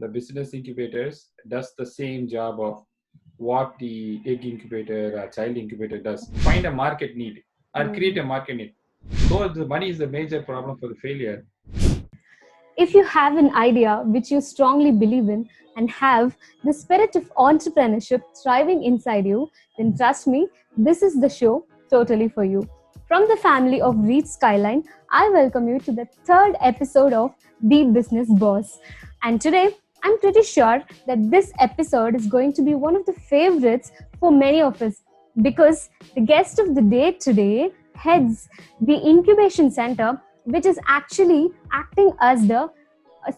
the business incubators does the same job of what the egg incubator or child incubator does. Find a market need or create a market need. So the money is the major problem for the failure. If you have an idea which you strongly believe in and have the spirit of entrepreneurship thriving inside you, then trust me, this is the show totally for you. From the family of Reach Skyline, I welcome you to the third episode of The Business Boss. And today, I'm pretty sure that this episode is going to be one of the favorites for many of us because the guest of the day today heads the Incubation Center, which is actually acting as the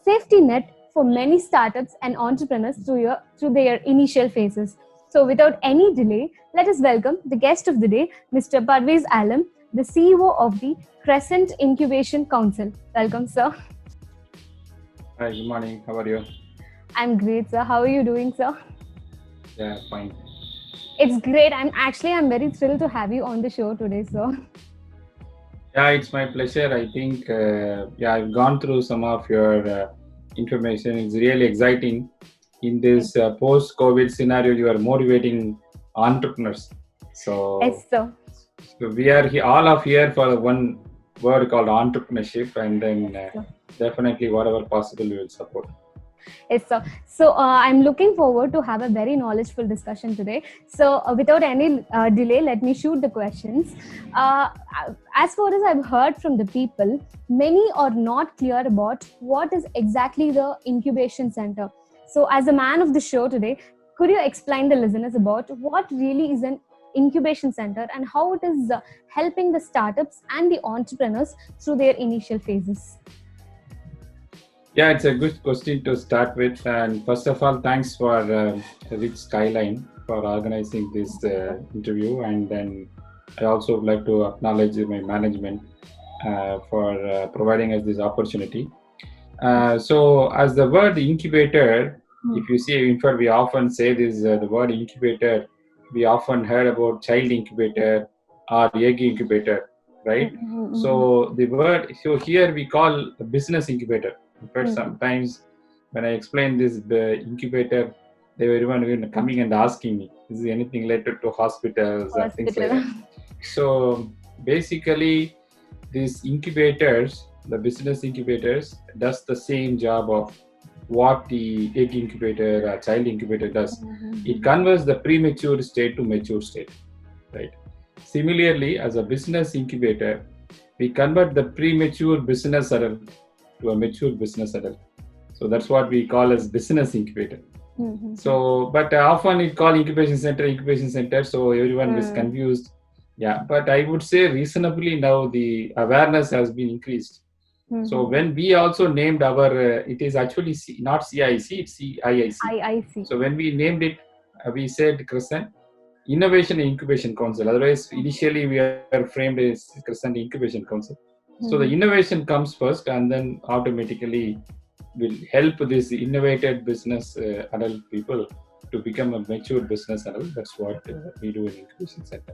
safety net for many startups and entrepreneurs through their initial phases. So without any delay, let us welcome the guest of the day, Mr. Parvez Alam, the CEO of the Crescent Incubation Council. Welcome, sir. Hi, good morning. How are you? I'm great, sir. How are you doing, sir? Yeah, fine. It's great. I'm very thrilled to have you on the show today, sir. Yeah, it's my pleasure. I think, I've gone through some of your information. It's really exciting. In this post-COVID scenario, you are motivating entrepreneurs. So, Yes, sir. so we are all of here for one word called entrepreneurship, and then definitely whatever possible we will support. Yes, sir. So I'm looking forward to have a very knowledgeable discussion today. So without any delay, let me shoot the questions. As far as I've heard from the people, many are not clear about what is exactly the incubation center. So as a man of the show today, could you explain the listeners about what really is an incubation center and how it is helping the startups and the entrepreneurs through their initial phases? Yeah, it's a good question to start with. And first of all, thanks for Rich Skyline for organizing this interview. And then I also would like to acknowledge my management for providing us this opportunity. So as the word incubator, if you see, in fact, we often say this, the word incubator, we often heard about child incubator or egg incubator, right? So the word, so here we call the business incubator. In fact, sometimes when I explain this incubator, they were even coming and asking me, is there anything related to hospitals or things like that? So basically, these incubators, the business incubators, does the same job of what the egg incubator or child incubator does. It converts the premature state to mature state, right? Similarly, as a business incubator, we convert the premature business adult to a mature business adult. So that's what we call as business incubator. So, but often it called incubation center, so everyone is confused. Yeah, but I would say reasonably now the awareness has been increased. So when we also named our, it is actually not CIIC, it's CIIC. So when we named it, we said Crescent Innovation and Incubation Council. Otherwise, initially we are framed as Crescent Incubation Council. So the innovation comes first, and then automatically will help this innovated business adult people to become a mature business adult. That's what we do in Incubation Center.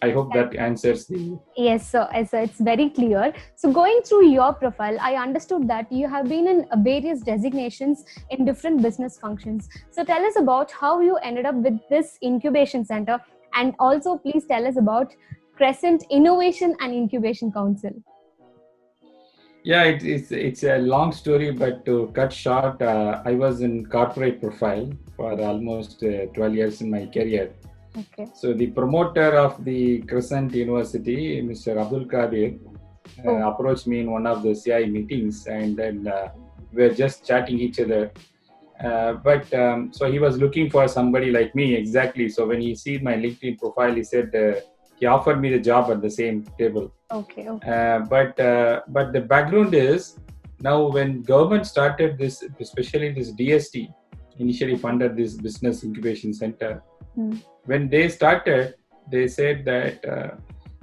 I hope that answers the... Yes, sir. It's very clear. So going through your profile, I understood that you have been in various designations in different business functions. So tell us about how you ended up with this Incubation Center, and also please tell us about Crescent Innovation and Incubation Council. Yeah, it's a long story, but to cut short, I was in corporate profile for almost 12 years in my career. Okay. So the promoter of the Crescent University, Mr. Abdul Kadir, approached me in one of the CI meetings, and then we were just chatting each other. So he was looking for somebody like me, exactly. So when he see my LinkedIn profile, he said he offered me the job at the same table. Okay. But the background is, now when government started this, especially this DST, initially funded this business incubation center. When they started, they said that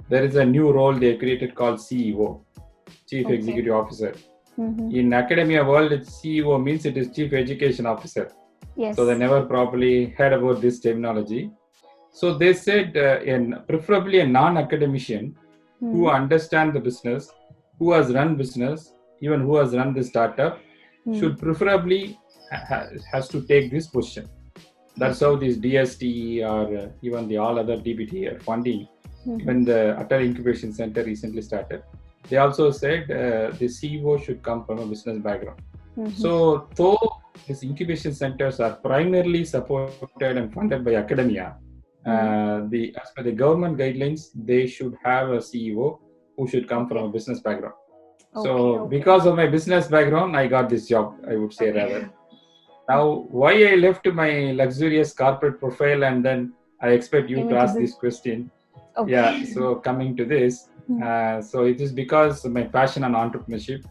there is a new role they created called CEO, Chief Executive Officer. In academia world, CEO means it is Chief Education Officer. Yes. So they never properly heard about this terminology. So they said, preferably a non-academician who understands the business, who has run business, even who has run the startup, should preferably has to take this position. That's how this DST or even the all other DBT or funding, when the Atal Incubation Center recently started, they also said the CEO should come from a business background. So though these incubation centers are primarily supported and funded by academia, as per the government guidelines, they should have a CEO who should come from a business background. So because of my business background, I got this job, I would say rather. Now, why I left my luxurious corporate profile and then I expect you to ask this question. Yeah, so coming to this, so it is because of my passion on entrepreneurship.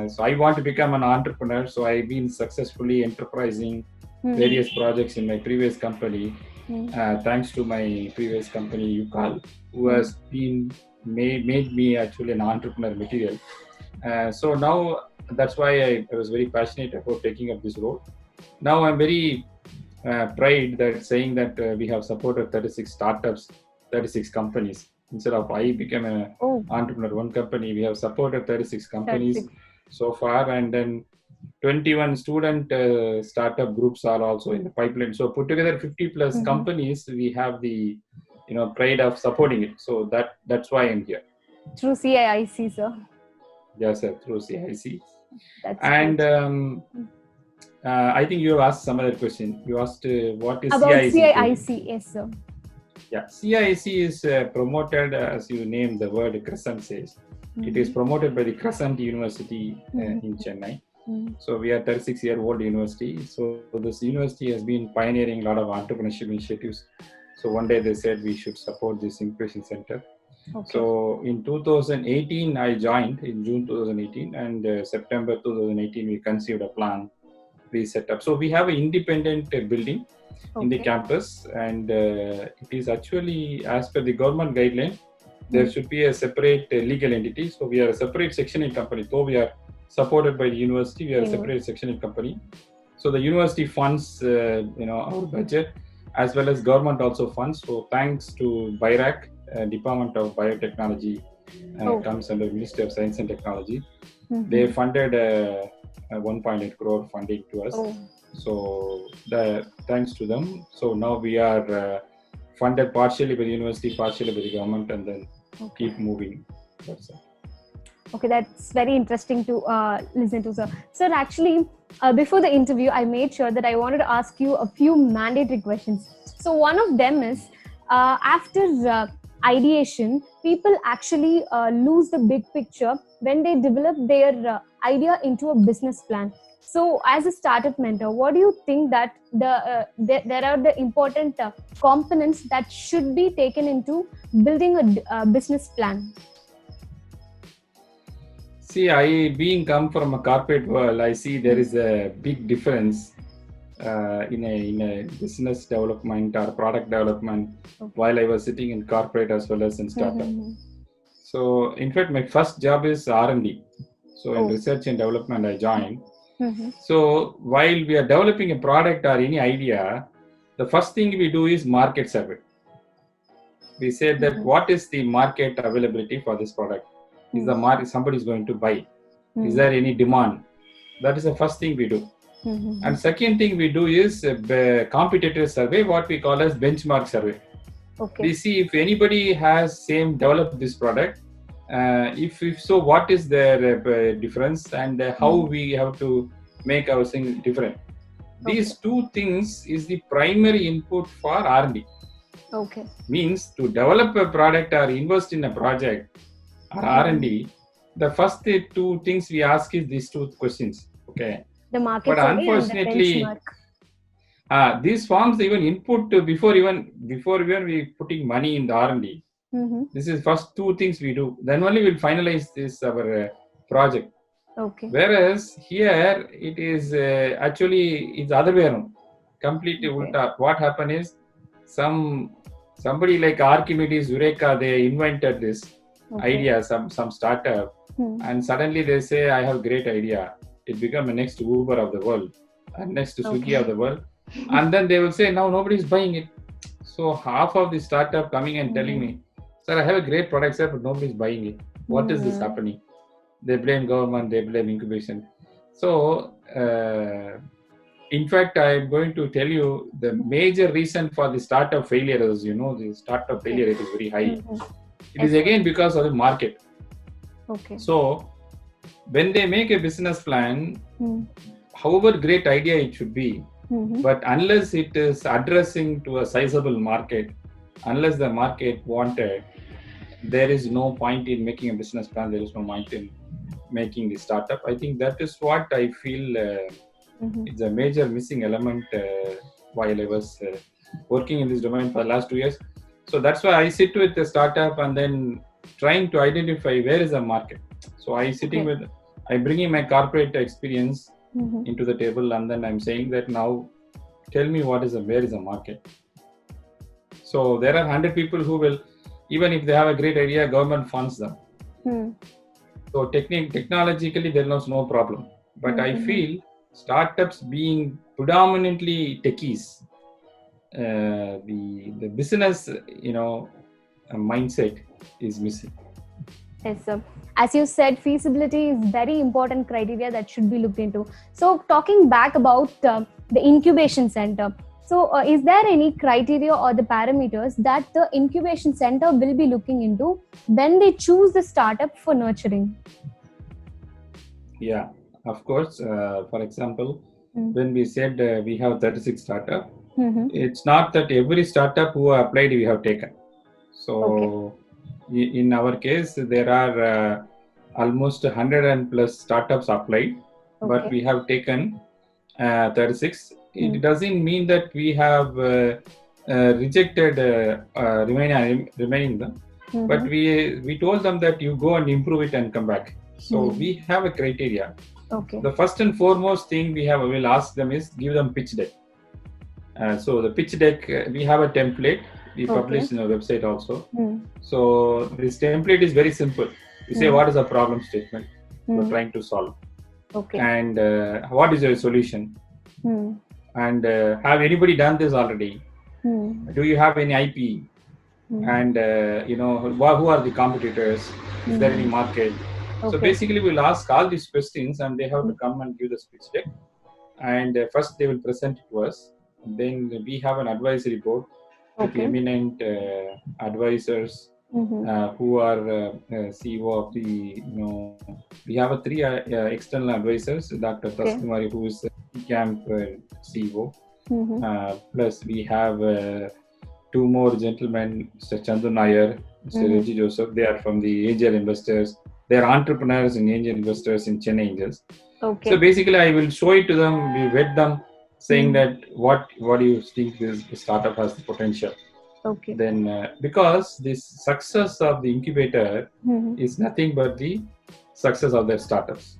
So I want to become an entrepreneur. So I've been successfully enterprising various projects in my previous company, thanks to my previous company, UCAL, who has been made me actually an entrepreneur material. So now that's why I was very passionate about taking up this role. Now I'm very pride that saying that we have supported 36 startups, 36 companies. Instead of I became an entrepreneur, one company, we have supported 36 companies so far, and then 21 student startup groups are also in the pipeline. So put together 50 plus companies, we have the pride of supporting it. So that's why I'm here. Through CIIC, sir. Yes, sir, through CIIC. That's and I think you asked some other question. You asked what is about CIIC? CIIC, yes, sir. Yeah, CIIC is promoted, as you name the word Crescent says. It is promoted by the Crescent University in Chennai. So we are 36-year-old university. So this university has been pioneering a lot of entrepreneurship initiatives. So one day they said we should support this incubation center. So in 2018, I joined in June 2018, and September 2018, we conceived a plan, we set up. So we have an independent building in the campus, and it is actually, as per the government guideline, there should be a separate legal entity. So we are a separate sectioning company. Though we are supported by the university, we are a separate sectioning company. So the university funds, our budget, as well as government also funds. So thanks to BIRAC, Department of Biotechnology, comes under Ministry of Science and Technology. They funded 1.8 crore funding to us. So thanks to them. So now we are funded partially by the university, partially by the government, and then keep moving. That's it. Okay, that's very interesting to listen to, sir. Sir, actually, before the interview, I made sure that I wanted to ask you a few mandatory questions. So one of them is, after ideation, people actually lose the big picture when they develop their idea into a business plan. So as a startup mentor, what do you think that there are the important components that should be taken into building a business plan? See, I being come from a corporate world, I see there is a big difference in a business development or product development while I was sitting in corporate as well as in startup. So in fact, my first job is R&D. So in research and development, I joined. So while we are developing a product or any idea, the first thing we do is market survey. We say that what is the market availability for this product? Is the market somebody is going to buy? Is there any demand? That is the first thing we do. And second thing we do is a competitor survey, what we call as benchmark survey. We see if anybody has same developed this product, if so, what is their difference and how we have to make our thing different. These two things is the primary input for R&D. Means to develop a product or invest in a project or R&D, the first two things we ask is these two questions. The market but unfortunately, and the benchmark. These forms even input before even we putting money in the R&D. This is first two things we do. Then only we'll finalize this our project. Whereas here it is actually it's other way around. Completely ulta. What happened is somebody like Archimedes, Eureka, they invented this idea, some startup, and suddenly they say, I have great idea. It become the next Uber of the world, and next Swiggy of the world. And then they will say, now nobody is buying it. So half of the startup coming and telling me, sir, I have a great product, sir, but nobody is buying it. What is this happening? They blame government, they blame incubation. So, in fact, I'm going to tell you the major reason for the startup failure is, the startup failure rate is very high. It is again because of the market. Okay. So, when they make a business plan, however great idea it should be, but unless it is addressing to a sizable market, unless the market wanted, there is no point in making a business plan. There is no point in making the startup. I think that is what I feel it's a major missing element while I was working in this domain for the last 2 years. So that's why I sit with the startup and then trying to identify where is the market. So I'm bringing my corporate experience into the table, and then I'm saying that now tell me where is the market. So there are 100 people who will, even if they have a great idea, government funds them. So technologically there is no problem. But I feel startups being predominantly techies, the business, mindset is missing. Yes, sir. As you said, feasibility is very important criteria that should be looked into. So talking back about the incubation center. So is there any criteria or the parameters that the incubation center will be looking into when they choose the startup for nurturing? Yeah, of course. For example, when we said we have 36 startups, it's not that every startup who applied we have taken. So in our case, there are almost 100 and plus startups applied, but we have taken 36. It doesn't mean that we have rejected remaining them, but we told them that you go and improve it and come back. So we have a criteria. The first and foremost thing we'll ask them is give them pitch deck. So the pitch deck, we have a template we publish in our website also. So this template is very simple. You say what is the problem statement you're trying to solve, and what is your solution, and have anybody done this already? Do you have any IP? And who are the competitors? Is there any market? So basically we'll ask all these questions and they have to come and give the pitch deck, and first they will present it to us. Then we have an advisory board with eminent advisors who are CEO of the, we have 3 external advisors, Dr. Taskumari, who is Camp CEO, plus we have 2 more gentlemen, Mr. Chandu Nair, Mr. Reggie Joseph. They are from the angel investors. They are entrepreneurs and angel investors in Chennai Angels. So basically I will show it to them, we vet them, saying that what do you think this startup has the potential. Then because this success of the incubator is nothing but the success of their startups.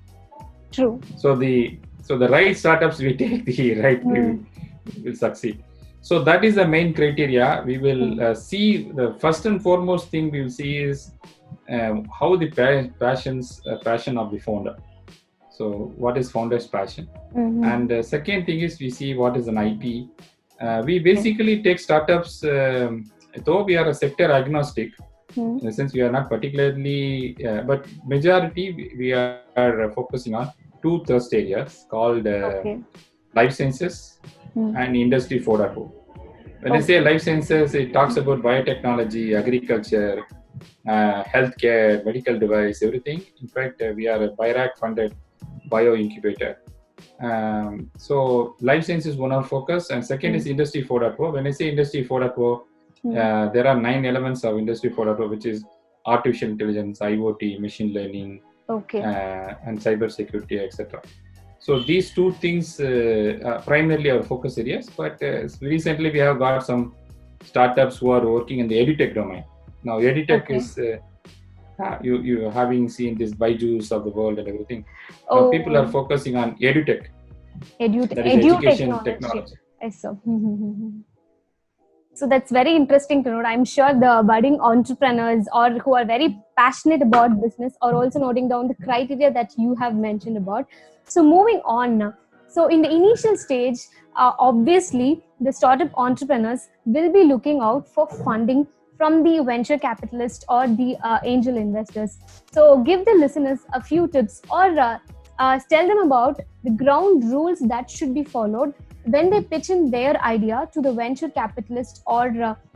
True. So the right startups we take, the right will succeed. So that is the main criteria. We will see, the first and foremost thing we will see is how the passion of the founder. So what is founder's passion? And the second thing is we see what is an IP. We basically take startups, though we are a sector agnostic, in the sense we are not particularly, but majority we are focusing on 2 thrust areas called life sciences and industry 4.0. When I say life sciences, it talks about biotechnology, agriculture, healthcare, medical device, everything. In fact, we are a BIRAC funded bio incubator. So life science is one of our focus, and second is industry 4.0. When I say industry 4.0, there are 9 elements of industry 4.0, which is artificial intelligence, IoT, machine learning, and cyber security, etc. So these 2 things are primarily our focus areas, but recently we have got some startups who are working in the edutech domain. Now edutech is you having seen this Byju's of the world and everything. Now people are focusing on edutech. That is education technology. Yes, sir. So that's very interesting to note. I'm sure the budding entrepreneurs or who are very passionate about business are also noting down the criteria that you have mentioned about. So moving on. So in the initial stage, obviously the startup entrepreneurs will be looking out for funding from the venture capitalist or the angel investors. So give the listeners a few tips or tell them about the ground rules that should be followed when they pitch in their idea to the venture capitalist or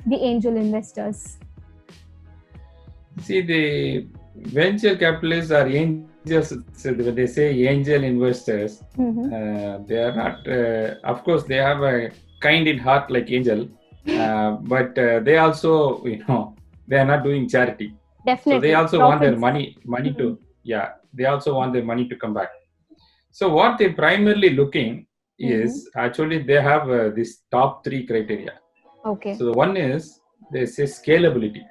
the angel investors. See, the venture capitalists are angels. So when they say angel investors, they are not. Of course, they have a kind in heart like angel, but they also, they are not doing charity. Definitely. So they also want their money to. Yeah, they also want their money to come back. So what they primarily looking is actually they have this top 3 criteria. Okay. So the one is they say scalability.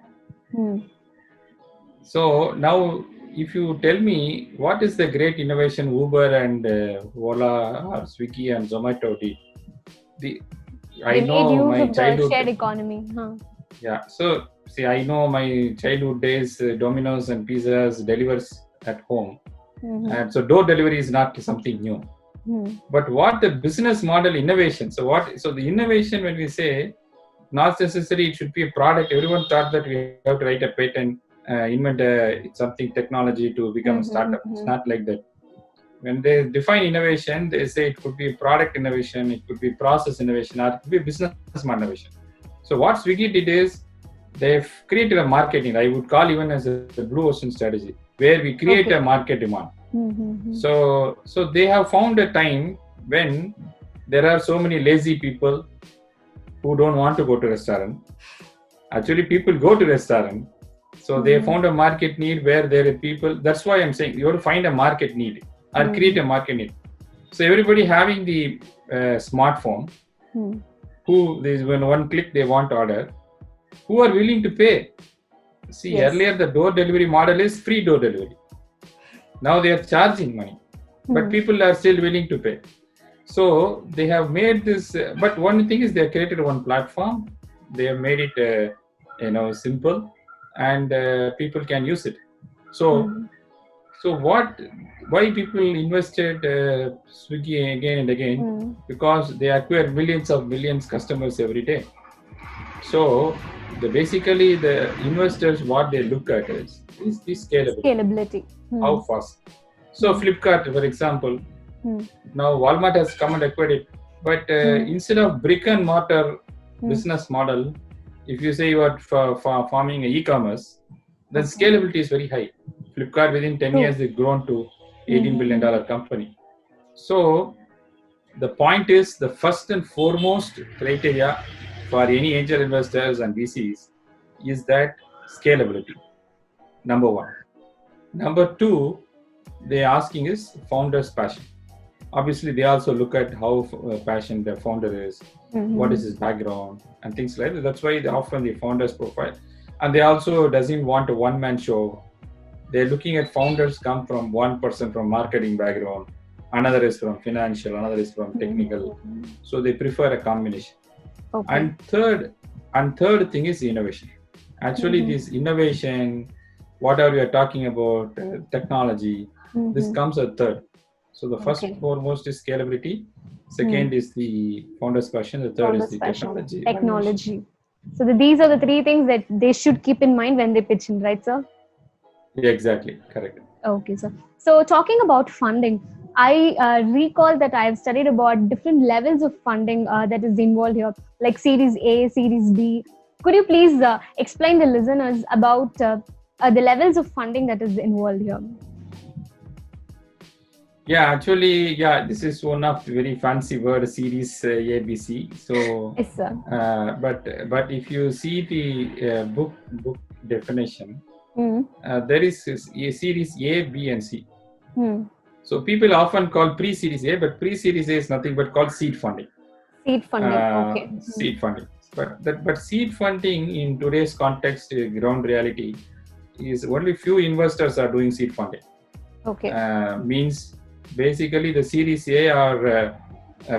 So now, if you tell me what is the great innovation Uber and Ola or Swiggy and Zomato did, I know my childhood shared economy. Yeah. So see, I know my childhood days. Domino's and pizzas delivers at home, and so door delivery is not something new. But what the business model innovation? So the innovation, when we say, not necessarily it should be a product. Everyone thought that we have to write a patent, invent something technology to become a startup. It's not like that. When they define innovation, they say it could be product innovation, it could be process innovation, or it could be business model innovation. So what Swiggy did is they've created a market need. I would call even as a blue ocean strategy, where we create a market demand. So they have found a time when there are so many lazy people who don't want to go to restaurant. Actually, people go to restaurant. So they found a market need where there are people. That's why I'm saying you have to find a market need or create a market need. So everybody having the smartphone, who there's when one click they want order, who are willing to pay. See, earlier the door delivery model is free door delivery. Now they are charging money, but people are still willing to pay. So they have made this, but one thing is they have created one platform. They have made it, simple, and people can use it. So why people invested Swiggy again and again? Because they acquire millions customers every day. So basically the investors, what they look at is the scalability. How fast? So Flipkart, for example, now Walmart has come and acquired it, but instead of brick and mortar business model, if you say you are farming e-commerce, then scalability is very high. Flipkart within 10 years they've grown to $18 billion company. So the point is, the first and foremost criteria for any angel investors and VCs is that scalability. Number one. Number two, they're asking is founder's passion. Obviously, they also look at how passionate the founder is, what is his background, and things like that. That's why they often the founder's profile. And they also doesn't want a one-man show. They're looking at founders come from one person from marketing background, another is from financial, another is from technical. So they prefer a combination. And third thing is innovation. Actually, this innovation, whatever we are talking about, technology, this comes at third. So the first foremost is scalability. Second is the founder's passion. The third is the technology. So these are the 3 things that they should keep in mind when they pitch in, right, sir? Yeah, exactly. Correct. Okay, sir. So talking about funding, I recall that I have studied about different levels of funding that is involved here, like Series A, Series B. Could you please explain the listeners about the levels of funding that is involved here? Yeah, actually, this is one of the very fancy word, Series A, B, C. So, yes, sir. But if you see the book definition, there is a Series A, B, and C. So people often call pre-Series A, but pre-Series A is nothing but called seed funding. Seed funding, Seed funding. But seed funding in today's context, ground reality, is only few investors are doing seed funding. Means basically the Series A are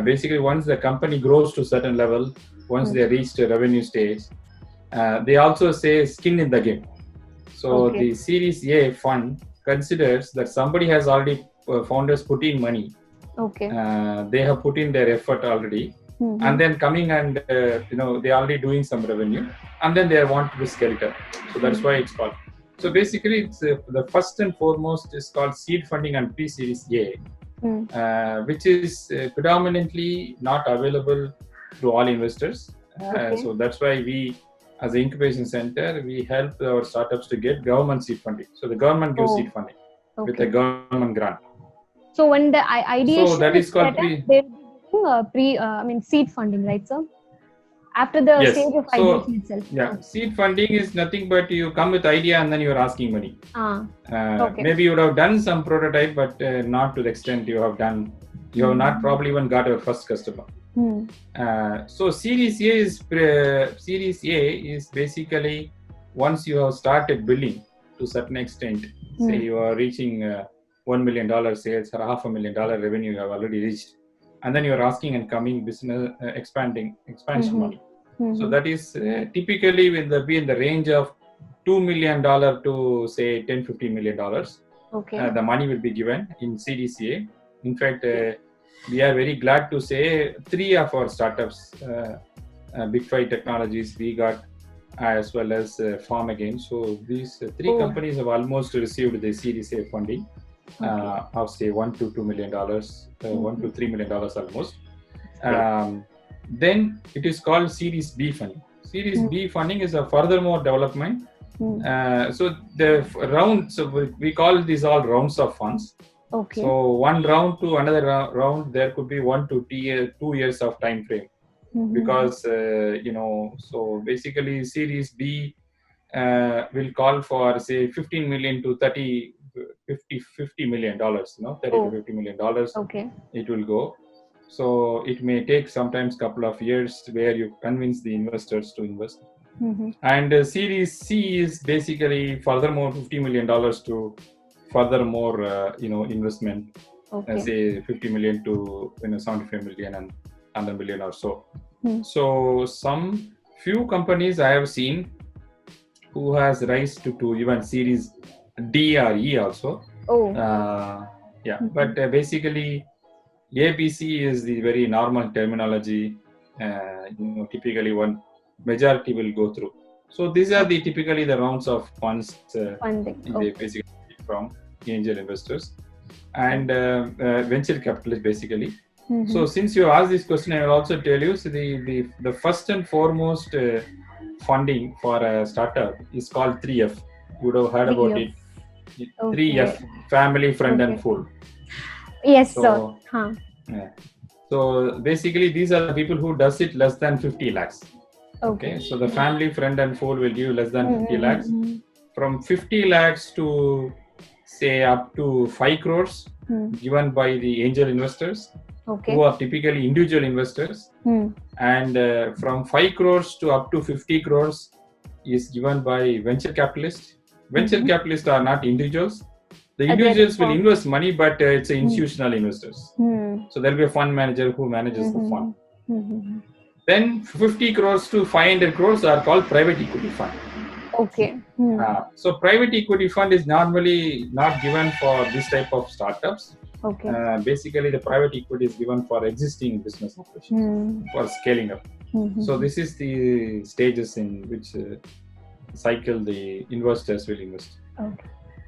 basically once the company grows to a certain level, once they reach the revenue stage, they also say skin in the game. So the Series A fund considers that somebody has already founders put in money. They have put in their effort already, and then coming and they're already doing some revenue, and then they want to scale it up. So that's why it's called. So basically, it's the first and foremost is called seed funding and pre-series A, which is predominantly not available to all investors. So that's why we, as an incubation center, we help our startups to get government seed funding. So the government gives seed funding with a government grant. So when the ideation so that is called they'll be giving seed funding, right, sir? After the stage of ideation itself. Seed funding is nothing but you come with idea and then you are asking money. Maybe you would have done some prototype, but not to the extent you have done. You have not probably even got your first customer. So Series A is basically once you have started building to a certain extent, say you are reaching $1 million sales or $500,000 revenue you have already reached, and then you are asking and coming business expansion money. So that is typically will be in the range of $2 million to say $10-15 million. The money will be given in CDCA. In fact, we are very glad to say 3 of our startups, Big Five Technologies, we got, as well as Farm Again. So these 3 companies have almost received the CDCA funding of say $1 to $2 million, $1 to $3 million almost. Then it is called Series B funding. Series B funding is a furthermore development. So the round, so we call these all rounds of funds. So one round to another round, there could be 1 to 2 years of time frame, because so basically Series B will call for say 15 million to 30, 50 million dollars, $30 to $50 million. It will go. So it may take sometimes couple of years where you convince the investors to invest. And Series C is basically furthermore $50 million to furthermore investment. Say 50 million to 75 million and 100 million or so. So some few companies I have seen who has raised to even Series D or E also. But basically ABC is the very normal terminology. Typically one majority will go through. So these are the typically the rounds of funds they basically from angel investors and venture capitalists basically. So since you asked this question, I will also tell you, so the first and foremost funding for a startup is called 3F. You would have heard about it. 3F, family, friend and fool. Yes, sir. So basically these are the people who does it less than 50 lakhs. So the family, friend and fool will give less than 50 lakhs. From 50 lakhs to say up to 5 crores given by the angel investors who are typically individual investors. And from 5 crores to up to 50 crores is given by venture capitalists. Venture capitalists are not individuals. The individuals will invest money, but it's institutional investors. So there will be a fund manager who manages the fund. Then 50 crores to 500 crores are called private equity fund. So private equity fund is normally not given for this type of startups. Basically, the private equity is given for existing business operations for scaling up. So this is the stages in which cycle the investors will invest.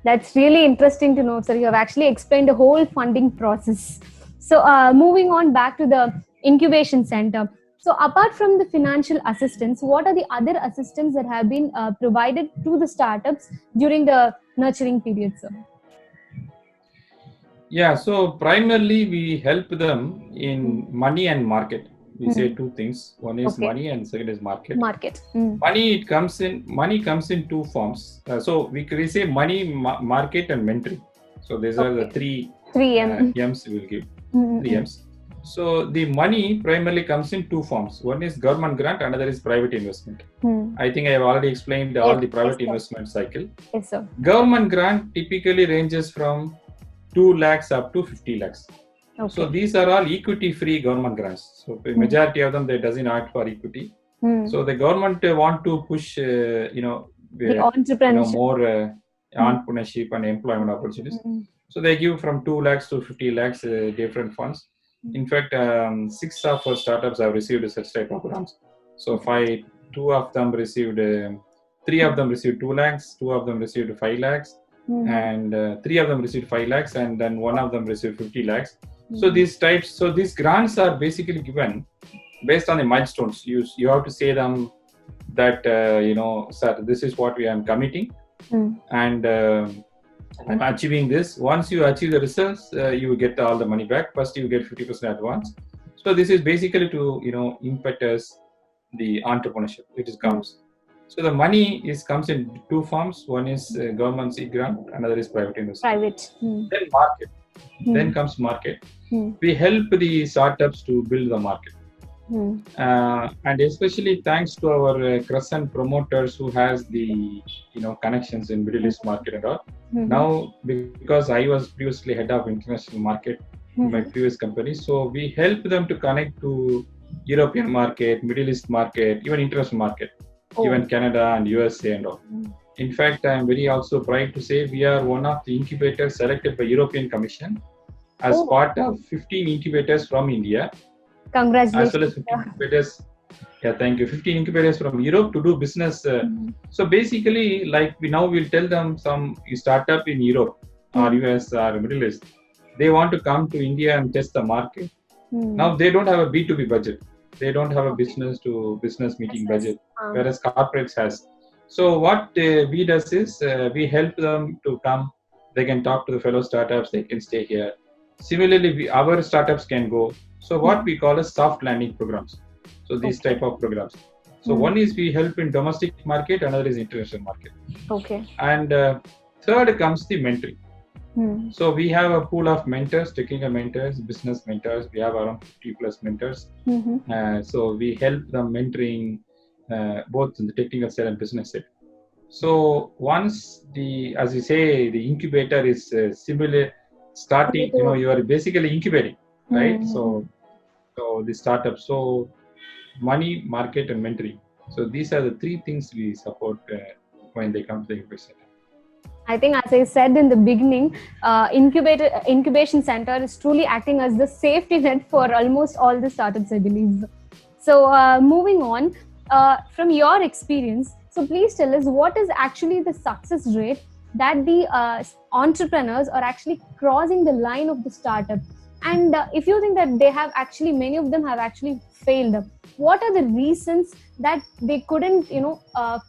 That's really interesting to know, sir. You have actually explained the whole funding process. So moving on back to the incubation center. So apart from the financial assistance, what are the other assistance that have been provided to the startups during the nurturing period, sir? So primarily we help them in money and market. We say 2 things. One is money and second is market. Money comes in 2 forms. So we say money, market and mentoring. So these are the 3 M's we will give. 3 M's. So the money primarily comes in 2 forms. One is government grant, another is private investment. I think I have already explained all the private investment cycle. Yes, sir. Government grant typically ranges from 2 lakhs up to 50 lakhs. So these are all equity-free government grants. So the majority of them, they doesn't act for equity. So the government want to push, the entrepreneurship. More entrepreneurship and employment opportunities. So they give from 2 lakhs to 50 lakhs different funds. In fact, 6 of our startups have received such type of grants. So 2 of them received 3 of them received 2 lakhs, 2 of them received 5 lakhs, and 3 of them received 5 lakhs, and then 1 of them received 50 lakhs. So these grants are basically given based on the milestones. You have to say them that sir, this is what we am committing, and I'm achieving this. Once you achieve the results, you will get all the money back. First, you get 50% advance. So this is basically to impetus the entrepreneurship. It is comes. So the money comes in two forms. One is government seed grant, another is private investment. Private. Then market. Then comes market. We help the startups to build the market. And especially thanks to our Crescent promoters who has the connections in Middle East market and all. Now, because I was previously head of international market in my previous company, so we help them to connect to European market, Middle East market, even international market, even Canada and USA and all. In fact, I am very also proud to say we are one of the incubators selected by European Commission as part of 15 incubators from India. Congratulations. As well as 15 incubators. Yeah, thank you. 15 incubators from Europe to do business. So basically, like we now will tell them some startup in Europe or US or Middle East, they want to come to India and test the market. Now they don't have a B2B budget. They don't have a business to business meeting budget, whereas corporates has. So what we does is we help them to come. They can talk to the fellow startups. They can stay here. Similarly, our startups can go. So what we call as soft landing programs. So these type of programs. So one is we help in domestic market, another is international market. Okay. And third comes the mentoring. So we have a pool of mentors, technical mentors, business mentors. We have around 50 plus mentors. So we help them mentoring both in the technical side and business side. So once as you say, the incubator is similar starting, you are basically incubating, right? So the startup. So money, market, and mentoring. So these are the three things we support when they come to the incubation. I think, as I said in the beginning, incubation center is truly acting as the safety net for almost all the startups, I believe. So moving on, from your experience, so please tell us what is actually the success rate that the entrepreneurs are actually crossing the line of the startup. And if you think that they have actually, many of them have actually failed, what are the reasons that they couldn't,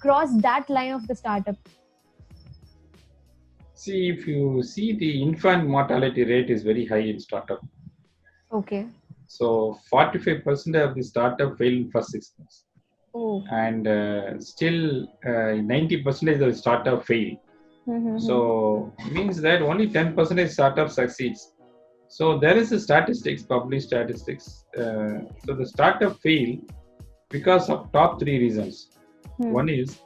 cross that line of the startup? See, if you see the infant mortality rate is very high in startup. Okay. So 45% of the startup fail in first 6 months. And still 90% of the startup fail. So it means that only 10% startup succeeds. So there is a statistics, published statistics. So the startup fail because of top 3 reasons. One is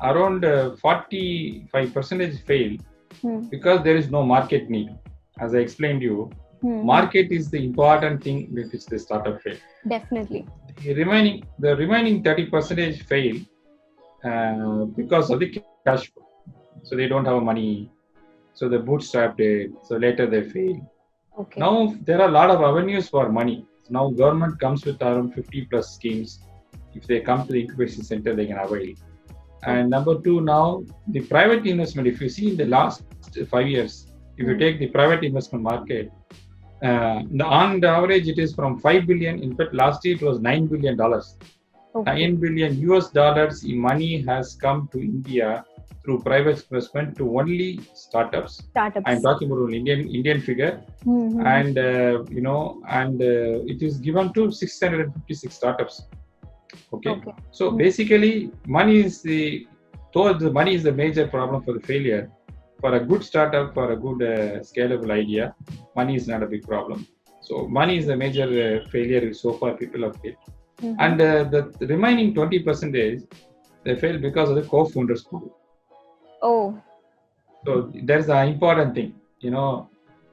around 45% fail because there is no market need. As I explained to you, market is the important thing with which the startup fail. Definitely. The remaining 30% fail because of the cash flow. So they don't have money. So they bootstrapped it. So later they fail. Okay. Now there are a lot of avenues for money. Now government comes with around 50 plus schemes. If they come to the incubation center, they can avail. And number 2, now the private investment. If you see in the last 5 years, if you take the private investment market, on the average it is from 5 billion. In fact, last year it was $9 billion. $9 billion US dollars in money has come to India through private investment to only startups. I'm talking about an Indian figure, and it is given to 656 startups. Okay. So basically, money is the money is the major problem for the failure. For a good startup, for a good scalable idea, money is not a big problem. So money is the major failure so far people have failed. And the remaining 20% they fail because of the co-founders problem. So there's an important thing,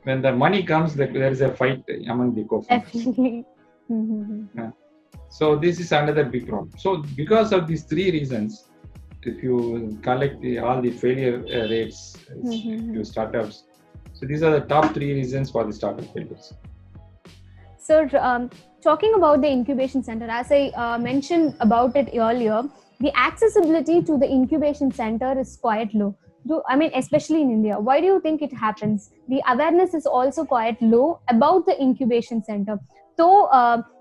when the money comes, there is a fight among the co-founders. So this is another big problem. So because of these 3 reasons, if you collect all the failure rates, your startups, so these are the top 3 reasons for the startup failures. So talking about the incubation center, as I mentioned about it earlier, the accessibility to the incubation center is quite low. Especially in India. Why do you think it happens? The awareness is also quite low about the incubation center. So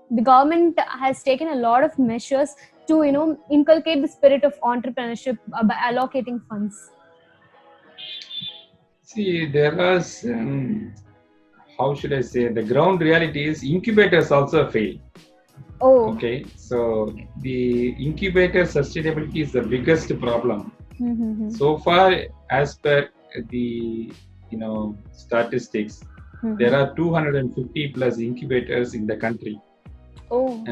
the government has taken a lot of measures to, inculcate the spirit of entrepreneurship by allocating funds. See, there was, how should I say, the ground reality is incubators also fail. Oh. Okay, so the incubator sustainability is the biggest problem. Mm-hmm. So far, as per the statistics, there are 250 plus incubators in the country. Oh.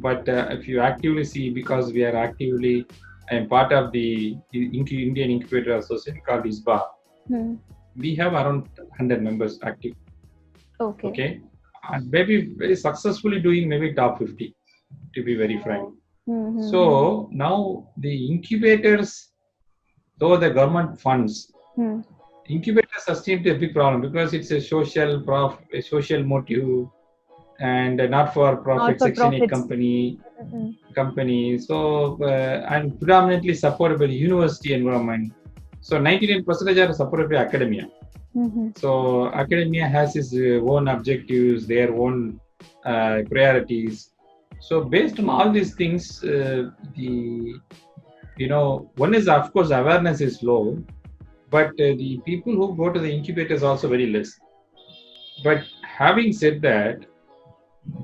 But if you actively see, because we are actively part of the Indian Incubator Association called ISBA, we have around 100 members active. Okay, and maybe very successfully doing maybe top 50, to be very frank. So now the incubators, though the government funds, incubators are still a big problem because it's a social motive and not for profit Section 8 company. So and predominantly supported by the university environment. So 99% are supported by academia. So academia has its own objectives, their own priorities. So based on all these things, one is, of course, awareness is low, but the people who go to the incubator is also very less. But having said that,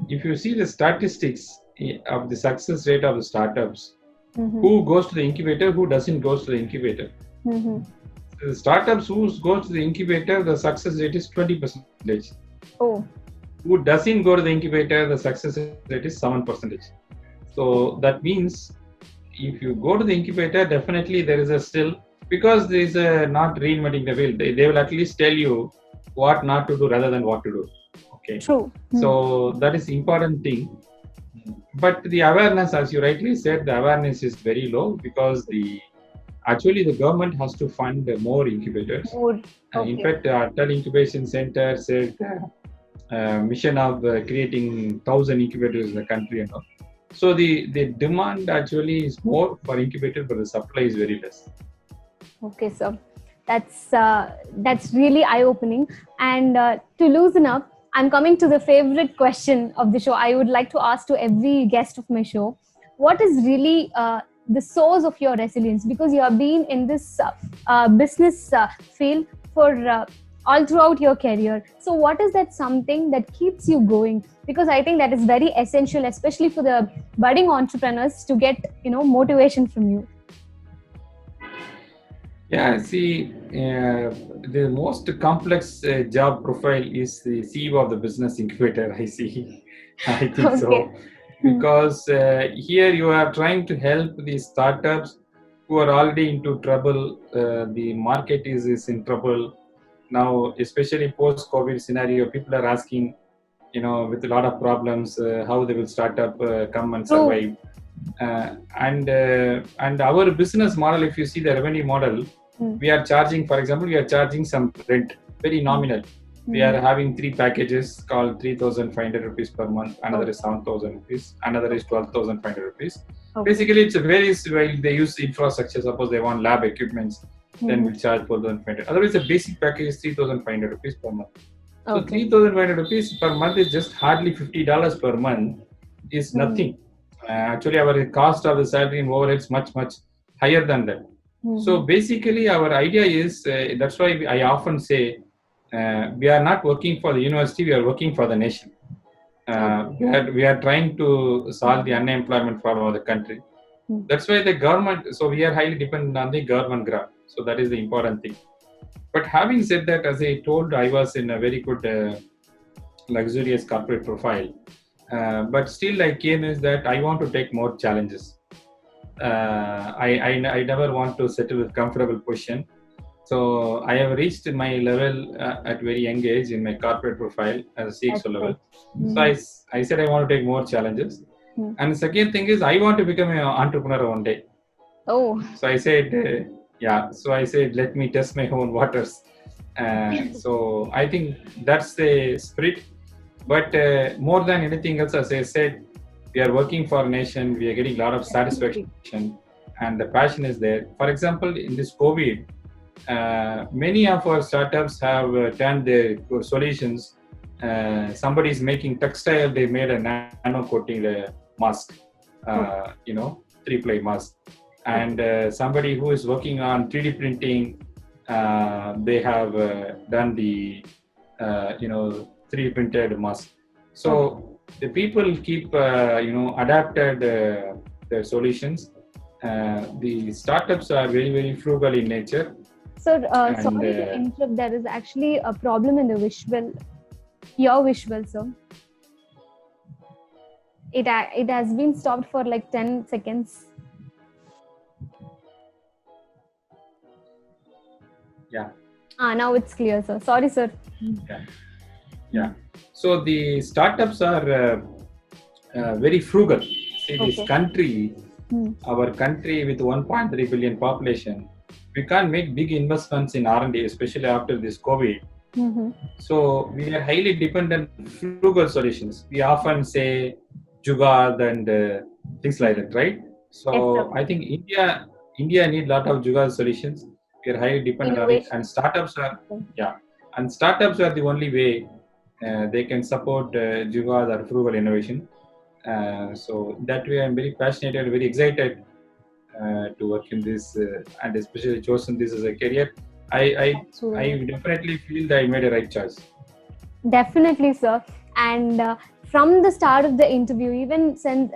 if you see the statistics of the success rate of the startups, who goes to the incubator, who doesn't go to the incubator. The startups who goes to the incubator, the success rate is 20%. Oh. Who doesn't go to the incubator, the success rate is 7%. So that means if you go to the incubator, definitely there is a still, because there is a not reinventing the wheel. They will at least tell you what not to do rather than what to do. Okay. True. So that is important thing. But the awareness, as you rightly said, the awareness is very low because the government has to fund more incubators. In fact, Atal Incubation Center said mission of creating 1,000 incubators in the country and all. So the demand actually is more for incubators, but the supply is very less. Okay, so that's really eye-opening. And to loosen up, I'm coming to the favorite question of the show. I would like to ask to every guest of my show, what is really the source of your resilience? Because you have been in this business field for all throughout your career. So what is that something that keeps you going? Because I think that is very essential, especially for the budding entrepreneurs, to get motivation from you. Yeah, see, the most complex job profile is the CEO of the business incubator. I think so. Because here you are trying to help the startups who are already into trouble. The market is in trouble now, especially post-COVID scenario. People are asking, with a lot of problems, how they will start up, come and survive. And our business model, if you see the revenue model, we are charging, for example, we are charging some rent, very nominal. We are having 3 packages called 3,500 rupees per month. Another is 7,000 rupees. Another is 12,500 rupees. Basically, it's a varies while they use infrastructure. Suppose they want lab equipments, then we'll charge 4,500. Otherwise, the basic package is 3,500 rupees per month. So 3,500 rupees per month is just hardly $50 per month. Is nothing. Actually, our cost of the salary and overhead is much higher than that. So basically, our idea is that's why I often say. We are not working for the university, we are working for the nation. We are trying to solve the unemployment problem of the country. That's why the government, so we are highly dependent on the government grant. So that is the important thing. But having said that, as I told, I was in a very good luxurious corporate profile. But still I came is that I want to take more challenges. I never want to settle with comfortable position. So I have reached my level at very young age in my corporate profile as a CIIC level. So I said I want to take more challenges. And the second thing is I want to become an entrepreneur one day. Oh. So I said, let me test my own waters. So I think that's the spirit. But more than anything else, as I said, we are working for a nation. We are getting a lot of satisfaction. and the passion is there. For example, in this COVID, many of our startups have turned their solutions. Somebody is making textile, they made a nano coating mask, you know, 3-ply mask. And somebody who is working on 3D printing, they have done the, you know, 3D printed mask. So the people keep, you know, adapted their solutions. The startups are very, very frugal in nature. Sir, And, sorry to interrupt. There is actually a problem in the visual. Your visual, sir. It has been stopped for like 10 seconds. Yeah. Now it's clear, sir. Sorry, sir. Yeah. So the startups are very frugal. See, this country, our country with 1.3 billion population, we can't make big investments in R&D, especially after this COVID. So we are highly dependent on frugal solutions. We often say jugaad and things like that, right? So I think India needs a lot of jugaad solutions. We are highly dependent on it, and startups are the only way they can support jugaad or frugal innovation. So that way, I'm very passionate and very excited to work in this, and especially chosen this as a career. I definitely feel that I made a right choice. Definitely, sir. And from the start of the interview, even since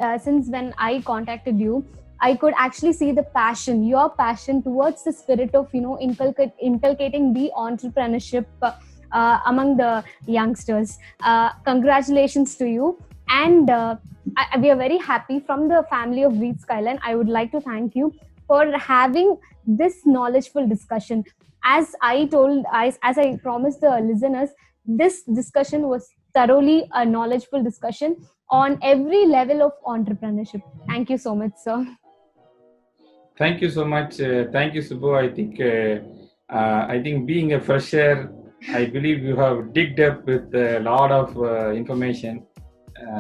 when I contacted you, I could actually see the passion, your passion towards the spirit of, you know, inculcating the entrepreneurship among the youngsters. Congratulations to you. And we are very happy from the family of Breathe Skyline. I would like to thank you for having this knowledgeful discussion. As I promised the listeners, this discussion was thoroughly a knowledgeable discussion on every level of entrepreneurship. Thank you so much, sir. Thank you so much. Thank you, Subbu. I think being a fresher, I believe you have digged up with a lot of information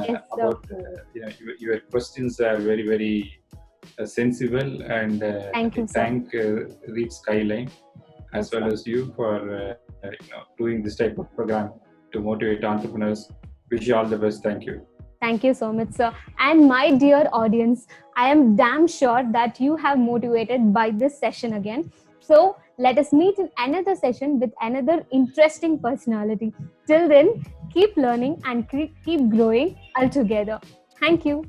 Yes, about, you know, your questions are very, very sensible, and thank you, thank Reach Skyline as well as you for you know, doing this type of program to motivate entrepreneurs. Wish you all the best. Thank you. Thank you so much, sir. And my dear audience, I am damn sure that you have motivated by this session again. So let us meet in another session with another interesting personality. Till then, keep learning and keep growing all together. Thank you.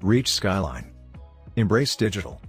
Reach Skyline. Embrace digital.